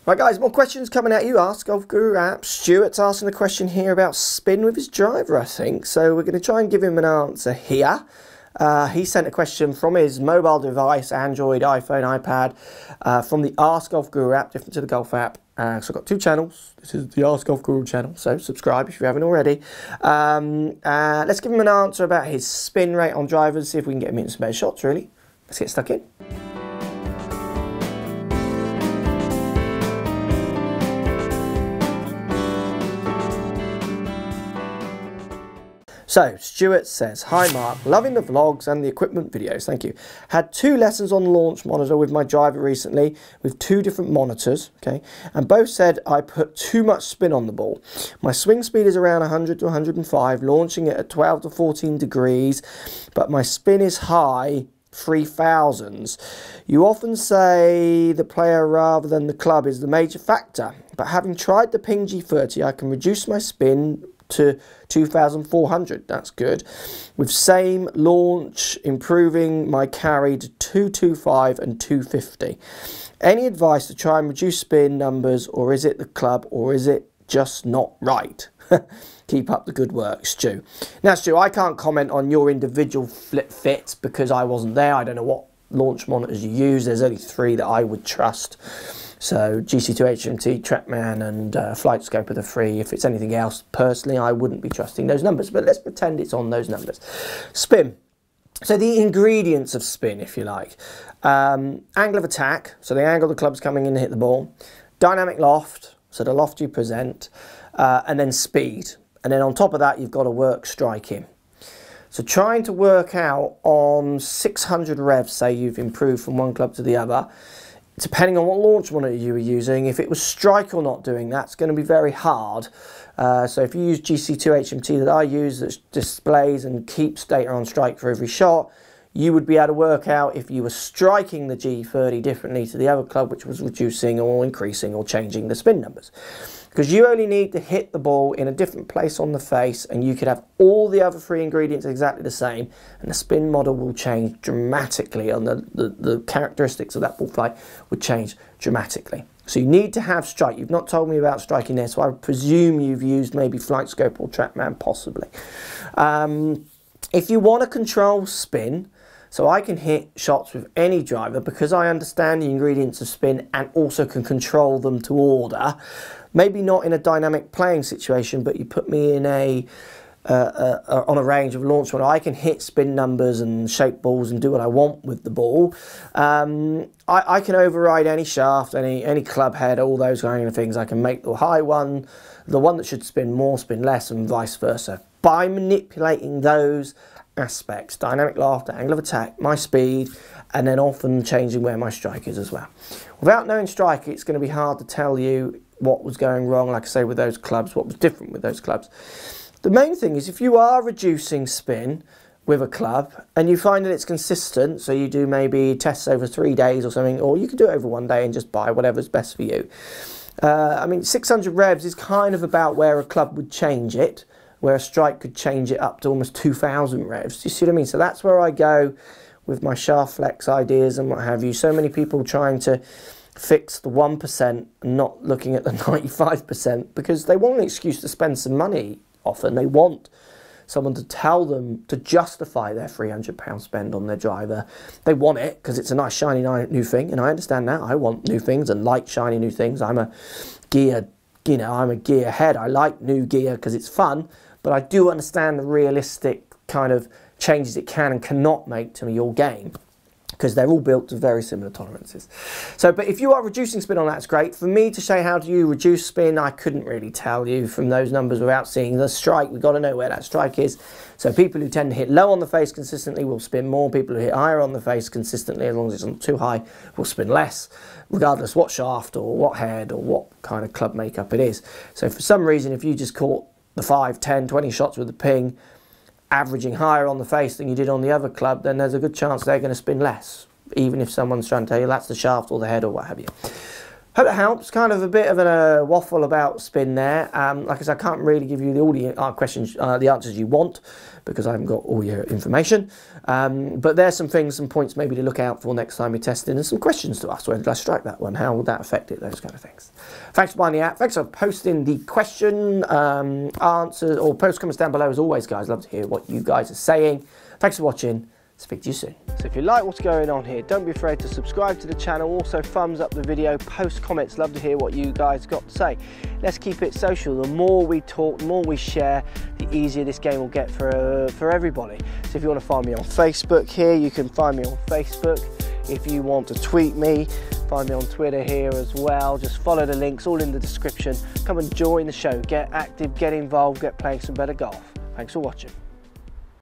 Right guys, more questions coming at you. Ask Golf Guru app. Stuart's asking a question here about spin with his driver, I think. So we're going to try and give him an answer here. He sent a question from his mobile device, Android, iPhone, iPad, from the Ask Golf Guru app, different to the Golf app. So I've got two channels. This is the Ask Golf Guru channel, so subscribe if you haven't already. Let's give him an answer about his spin rate on drivers, see if we can get him into some better shots, really. Let's get stuck in. So, Stuart says, hi Mark, loving the vlogs and the equipment videos, thank you. Had 2 lessons on launch monitor with my driver recently with 2 different monitors, okay, and both said I put too much spin on the ball. My swing speed is around 100 to 105, launching it at 12 to 14 degrees, but my spin is high, 3000s. You often say the player rather than the club is the major factor, but having tried the Ping G30, I can reduce my spin to 2,400, that's good. With same launch, improving my carry to 225 and 250. Any advice to try and reduce spin numbers, or is it the club, or is it just not right? Keep up the good work, Stu. Now, Stu, I can't comment on your individual flip fits because I wasn't there. I don't know what launch monitors you use. There's only 3 that I would trust. So GC2 HMT, TrackMan and Flight Scope are the 3. If it's anything else, personally, I wouldn't be trusting those numbers. But let's pretend it's on those numbers. Spin. So the ingredients of spin, if you like. Angle of attack, so the angle the club's coming in to hit the ball. Dynamic loft, so the loft you present. And then speed. And then on top of that, you've got to work striking. So trying to work out on 600 revs, say you've improved from one club to the other, depending on what launch monitor you were using, if it was strike or not doing that, it's going to be very hard. So if you use GC2 HMT that I use, that displays and keeps data on strike for every shot, you would be able to work out if you were striking the G30 differently to the other club, which was reducing or increasing or changing the spin numbers. Because you only need to hit the ball in a different place on the face, and you could have all the other 3 ingredients exactly the same, and the spin model will change dramatically, and the characteristics of that ball flight would change dramatically. So you need to have strike. You've not told me about striking there, so I presume you've used maybe Flight Scope or TrackMan, possibly. If you want to control spin, so I can hit shots with any driver because I understand the ingredients of spin and also can control them to order. Maybe not in a dynamic playing situation, but you put me in on a range of launch where I can hit spin numbers and shape balls and do what I want with the ball. I can override any shaft, any club head, all those kind of things. I can make the high one, the one that should spin more, spin less, and vice versa. By manipulating those aspects, dynamic loft, angle of attack, my speed, and then often changing where my strike is as well. Without knowing strike, it's going to be hard to tell you what was going wrong, like I say, with those clubs, what was different with those clubs. The main thing is if you are reducing spin with a club and you find that it's consistent, so you do maybe tests over 3 days or something, or you could do it over 1 day and just buy whatever's best for you. I mean, 600 revs is kind of about where a club would change it, where a strike could change it up to almost 2,000 revs. Do you see what I mean? So that's where I go with my shaft flex ideas and what have you. So many people trying to fix the 1% and not looking at the 95% because they want an excuse to spend some money often. They want someone to tell them to justify their £300 spend on their driver. They want it because it's a nice shiny new thing, and I understand that. I want new things and like shiny new things. I'm a gear, I'm a gear head. I like new gear because it's fun. But I do understand the realistic kind of changes it can and cannot make to your game because they're all built to very similar tolerances. So, but if you are reducing spin on that, it's great. For me to say how do you reduce spin, I couldn't really tell you from those numbers without seeing the strike. We've got to know where that strike is. So people who tend to hit low on the face consistently will spin more. People who hit higher on the face consistently, as long as it's not too high, will spin less, regardless what shaft or what head or what kind of club makeup it is. So for some reason, if you just caught the 5, 10, 20 shots with the Ping, averaging higher on the face than you did on the other club, then there's a good chance they're going to spin less, even if someone's trying to tell you that's the shaft or the head or what have you. Hope that helps. Kind of a bit of a waffle about spin there. Like I said, I can't really give you the audience questions, the answers you want, because I haven't got all your information. But there's some things, some points maybe to look out for next time you're testing, and some questions to ask. Where did I strike that one? How would that affect it? Those kind of things. Thanks for buying the app. Thanks for posting the question, answers, or post comments down below. As always, guys, love to hear what you guys are saying. Thanks for watching. Speak to you soon. So if you like what's going on here, don't be afraid to subscribe to the channel. Also thumbs up the video, post comments. Love to hear what you guys got to say. Let's keep it social. The more we talk, the more we share, the easier this game will get for everybody. So if you want to find me on Facebook here, you can find me on Facebook. If you want to tweet me, find me on Twitter here as well. Just follow the links, all in the description. Come and join the show. Get active, get involved, get playing some better golf. Thanks for watching.